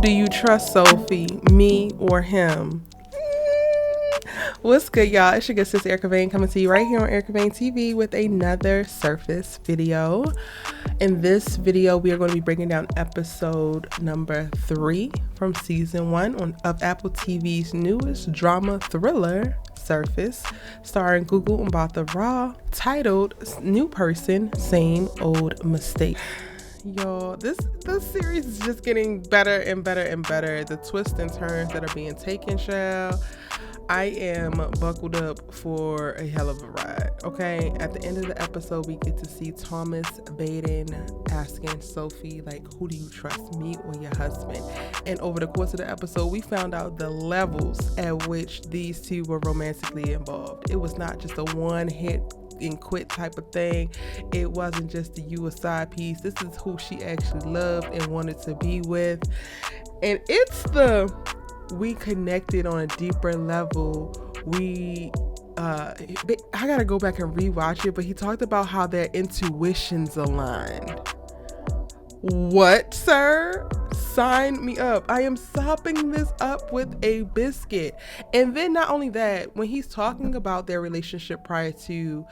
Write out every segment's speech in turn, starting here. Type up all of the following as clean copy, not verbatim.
do you trust, Sophie? Me or him? What's good, y'all? It's your good sis Erica Vane coming to you right here on Erica Vane TV with another Surface video. In this video, we are going to be breaking down episode number 3 from season 1 of Apple TV's newest drama thriller, Surface, starring Gugu and Mbatha-Raw, titled New Person, Same Old Mistake. Y'all, this series is just getting better and better and better. The twists and turns that are being taken, child. I am buckled up for a hell of a ride, okay? At the end of the episode, we get to see Thomas Baden asking Sophie, like, who do you trust, me or your husband? And over the course of the episode, we found out the levels at which these two were romantically involved. It was not just a one-hit and quit type of thing. It wasn't just a you a side piece. This is who she actually loved and wanted to be with. And it's we connected on a deeper level. I gotta go back and rewatch it, but he talked about how their intuitions aligned. What, sir? Sign me up. I am sopping this up with a biscuit. And then not only that, when he's talking about their relationship prior to,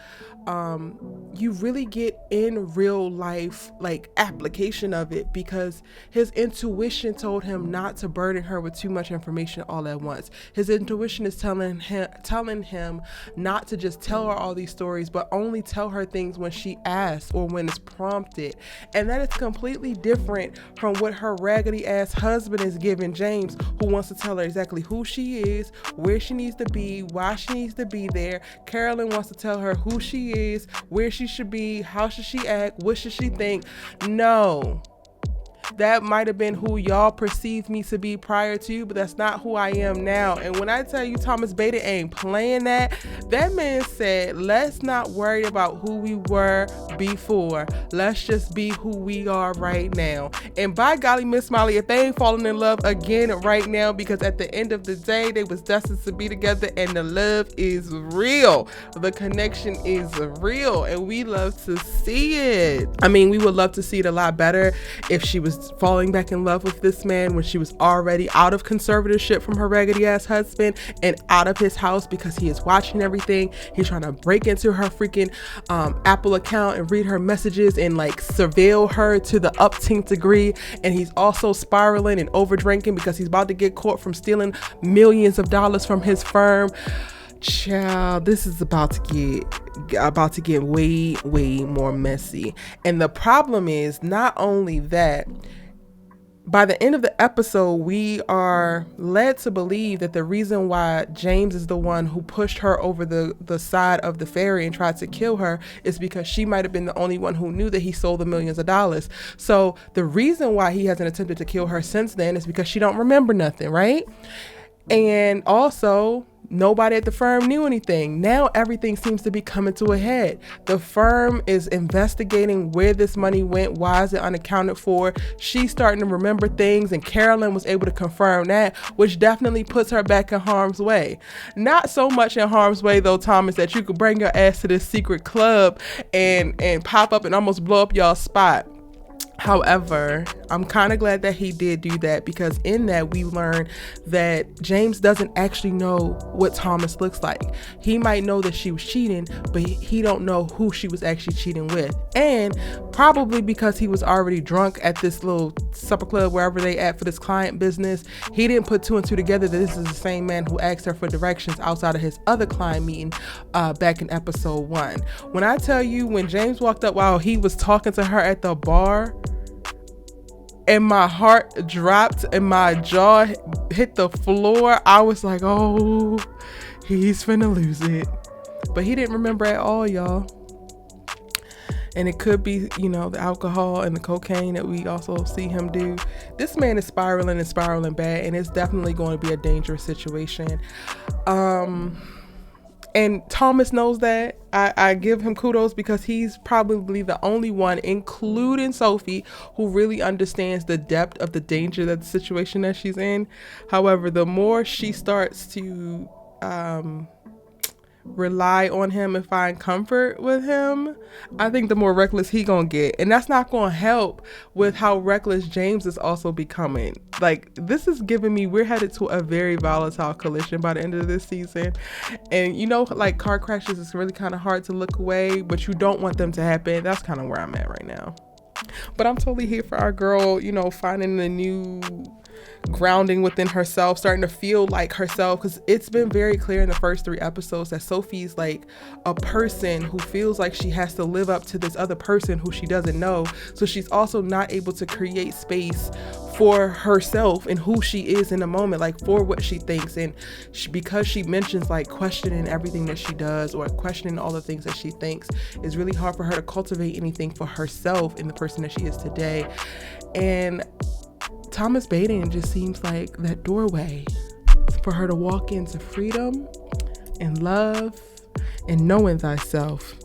you really get in real life, like, application of it, because his intuition told him not to burden her with too much information all at once. His intuition is telling him not to just tell her all these stories, but only tell her things when she asks or when it's prompted. And that is completely different from what her raggedy ass husband is giving James, who wants to tell her exactly who she is, where she needs to be, why she needs to be there. Carolyn wants to tell her who she is, where she should be, how should she act, what should she think. No, that might have been who y'all perceived me to be prior to, but that's not who I am now. And when I tell you Thomas Baden ain't playing that man said, let's not worry about who we were before. Let's just be who we are right now. And by golly, Miss Molly, if they ain't falling in love again right now, because at the end of the day, they was destined to be together and the love is real. The connection is real and we love to see it. I mean, we would love to see it a lot better if she was falling back in love with this man when she was already out of conservatorship from her raggedy ass husband and out of his house, because he is watching everything. He's trying to break into her freaking Apple account and read her messages and like surveil her to the upteenth degree. And he's also spiraling and over drinking because he's about to get caught from stealing millions of dollars from his firm. Child, this is about to get way more messy. And the problem is not only that, by the end of the episode, we are led to believe that the reason why James is the one who pushed her over the side of the ferry and tried to kill her is because she might have been the only one who knew that he stole the millions of dollars. So the reason why he hasn't attempted to kill her since then is because she don't remember nothing, right? And also, nobody at the firm knew anything. Now everything seems to be coming to a head. The firm is investigating where this money went. Why is it unaccounted for? She's starting to remember things, and Carolyn was able to confirm that, which definitely puts her back in harm's way. Not so much in harm's way, though, Thomas, that you could bring your ass to this secret club and pop up and almost blow up y'all's spot. However, I'm kind of glad that he did do that, because in that we learned that James doesn't actually know what Thomas looks like. He might know that she was cheating, but he don't know who she was actually cheating with. And probably because he was already drunk at this little supper club, wherever they at for this client business, he didn't put 2 and 2 together that this is the same man who asked her for directions outside of his other client meeting back in episode 1. When I tell you, when James walked up while he was talking to her at the bar, and my heart dropped and my jaw hit the floor, I was like, oh, he's finna lose it. But he didn't remember at all, y'all. And it could be, the alcohol and the cocaine that we also see him do. This man is spiraling bad, and it's definitely going to be a dangerous situation. And Thomas knows that. I give him kudos, because he's probably the only one, including Sophie, who really understands the depth of the danger that the situation that she's in. However, the more she starts to rely on him and find comfort with him, I think the more reckless he gonna get. And that's not gonna help with how reckless James is also becoming. Like, this is giving me, we're headed to a very volatile collision by the end of this season. And you know, like car crashes, it's really kind of hard to look away, but you don't want them to happen. That's kind of where I'm at right now. But I'm totally here for our girl, you know, finding a new grounding within herself, starting to feel like herself, because it's been very clear in the first 3 episodes that Sophie's like a person who feels like she has to live up to this other person who she doesn't know. So she's also not able to create space for herself and who she is in the moment, like for what she thinks. And because she mentions like questioning everything that she does or questioning all the things that she thinks, it's really hard for her to cultivate anything for herself in the person that she is today. And Thomas Baden just seems like that doorway for her to walk into freedom and love and knowing thyself,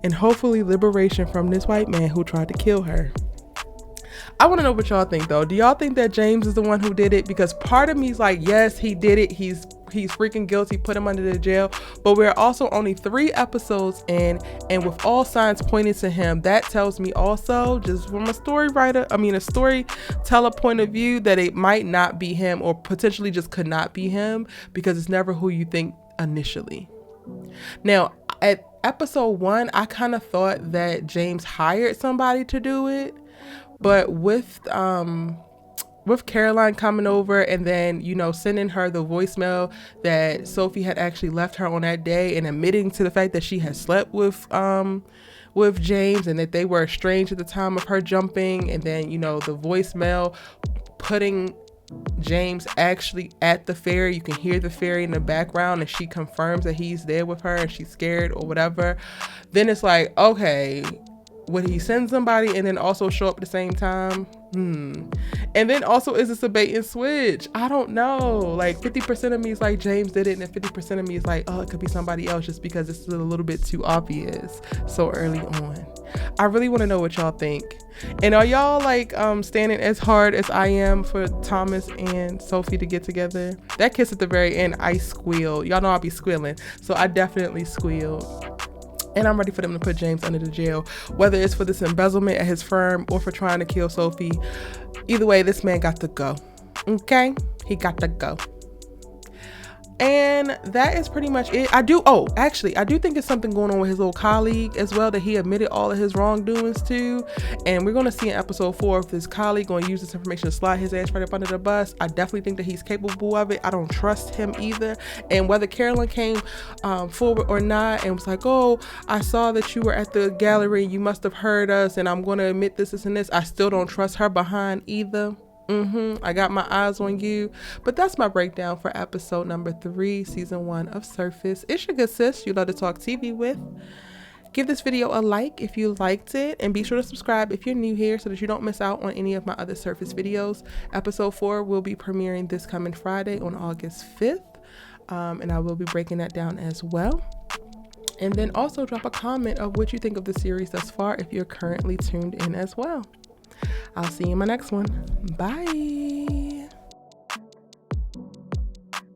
and hopefully liberation from this white man who tried to kill her. I want to know what y'all think though. Do y'all think that James is the one who did it? Because part of me is like, yes, he did it. He's freaking guilty. Put him under the jail. But we're also only 3 episodes in, and with all signs pointing to him, that tells me also, just from a storyteller point of view, that it might not be him, or potentially just could not be him, because it's never who you think initially. Now, at episode 1, I kind of thought that James hired somebody to do it. But with Caroline coming over and then, you know, sending her the voicemail that Sophie had actually left her on that day, and admitting to the fact that she had slept with James and that they were estranged at the time of her jumping, and then, you know, the voicemail putting James actually at the ferry. You can hear the ferry in the background, and she confirms that he's there with her and she's scared or whatever. Then it's like, okay, would he send somebody and then also show up at the same time? And then also, is this a bait and switch? I don't know. Like 50% of me is like James did it, and then 50% of me is like, oh, it could be somebody else, just because it's a little bit too obvious so early on. I really want to know what y'all think. And are y'all like standing as hard as I am for Thomas and Sophie to get together? That kiss at the very end, I squealed. Y'all know I'll be squealing, so I definitely squealed. And I'm ready for them to put James under the jail, whether it's for this embezzlement at his firm or for trying to kill Sophie. Either way, this man got to go. Okay? He got to go. And that is pretty much it. I do think there's something going on with his little colleague as well, that he admitted all of his wrongdoings to. And we're going to see in episode 4 if this colleague going to use this information to slide his ass right up under the bus. I definitely think that he's capable of it. I don't trust him either. And whether Carolyn came forward or not and was like, oh, I saw that you were at the gallery, you must have heard us, and I'm going to admit this and this, I still don't trust her behind either. I got my eyes on you. But that's my breakdown for episode number 3, season 1 of Surface. It's your good sis you love to talk TV with. Give this video a like if you liked it, and be sure to subscribe if you're new here so that you don't miss out on any of my other Surface videos. Episode 4 will be premiering this coming Friday on August 5th, and I will be breaking that down as well. And then also drop a comment of what you think of the series thus far if you're currently tuned in as well. I'll see you in my next one. Bye.